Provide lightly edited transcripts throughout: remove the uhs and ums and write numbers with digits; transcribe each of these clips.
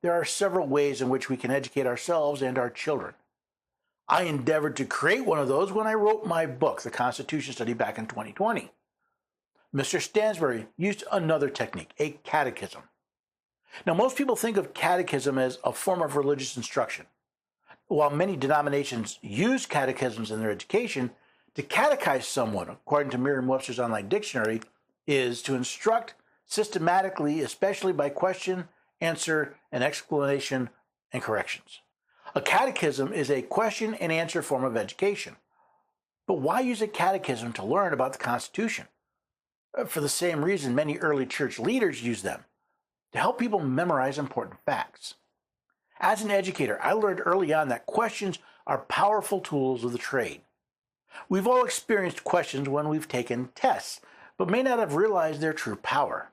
there are several ways in which we can educate ourselves and our children. I endeavored to create one of those when I wrote my book, The Constitution Study, back in 2020. Mr. Stansbury used another technique, a catechism. Now, most people think of catechism as a form of religious instruction. While many denominations use catechisms in their education, to catechize someone, according to Merriam-Webster's online dictionary, is to instruct systematically, especially by question, answer, and explanation and corrections. A catechism is a question and answer form of education. But why use a catechism to learn about the Constitution? For the same reason many early church leaders used them, to help people memorize important facts. As an educator, I learned early on that questions are powerful tools of the trade. We've all experienced questions when we've taken tests, but may not have realized their true power.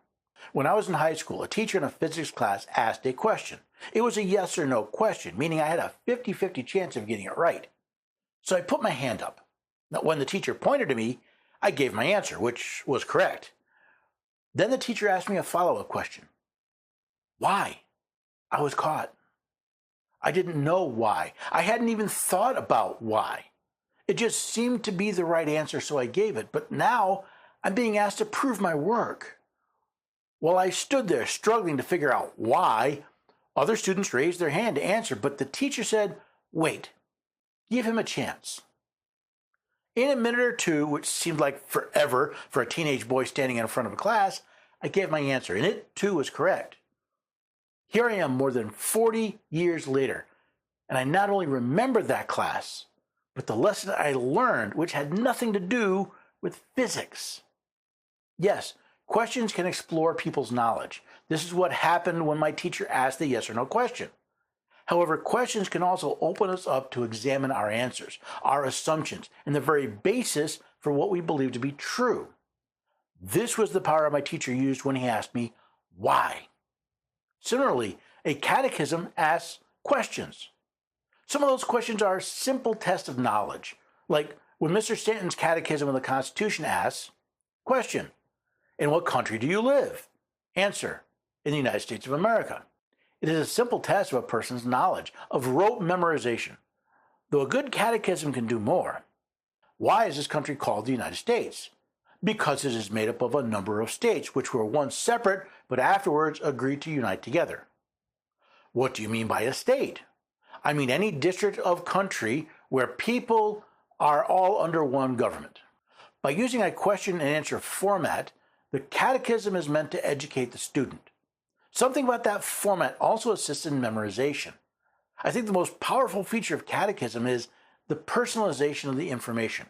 When I was in high school, a teacher in a physics class asked a question. It was a yes or no question, meaning I had a 50-50 chance of getting it right. So I put my hand up. Now, when the teacher pointed to me, I gave my answer, which was correct. Then the teacher asked me a follow-up question. Why? I was caught. I didn't know why. I hadn't even thought about why. It just seemed to be the right answer, so I gave it. But now I'm being asked to prove my work. While I stood there struggling to figure out why, other students raised their hand to answer, but the teacher said, wait, give him a chance. In a minute or two, which seemed like forever for a teenage boy standing in front of a class, I gave my answer, and it too was correct. Here I am more than 40 years later, and I not only remember that class, but the lesson I learned, which had nothing to do with physics. Yes, questions can explore people's knowledge. This is what happened when my teacher asked the yes or no question. However, questions can also open us up to examine our answers, our assumptions, and the very basis for what we believe to be true. This was the power my teacher used when he asked me, why? Similarly, a catechism asks questions. Some of those questions are simple tests of knowledge, like when Mr. Stanton's Catechism of the Constitution asks, question, in what country do you live? Answer, in the United States of America. It is a simple test of a person's knowledge, of rote memorization. Though a good catechism can do more. Why is this country called the United States? Because it is made up of a number of states, which were once separate, but afterwards agreed to unite together. What do you mean by a state? I mean any district of country where people are all under one government. By using a question and answer format, the catechism is meant to educate the student. Something about that format also assists in memorization. I think the most powerful feature of catechism is the personalization of the information.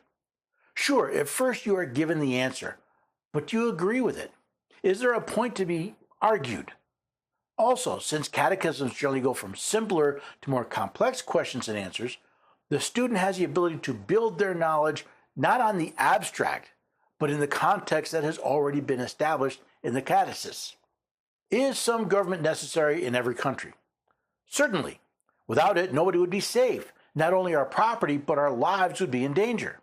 Sure, at first you are given the answer, but do you agree with it? Is there a point to be argued? Also, since catechisms generally go from simpler to more complex questions and answers, the student has the ability to build their knowledge not on the abstract, but in the context that has already been established in the catechism. Is some government necessary in every country? Certainly. Without it, nobody would be safe. Not only our property, but our lives would be in danger.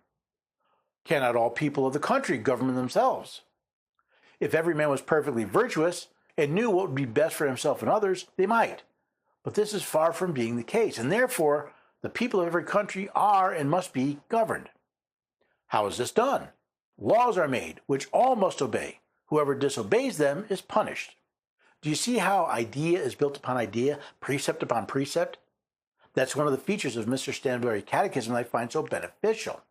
Cannot all people of the country govern themselves? If every man was perfectly virtuous and knew what would be best for himself and others, they might. But this is far from being the case, and therefore, the people of every country are and must be governed. How is this done? Laws are made, which all must obey. Whoever disobeys them is punished. Do you see how idea is built upon idea, precept upon precept? That's one of the features of Mr. Stansbury's Catechism that I find so beneficial.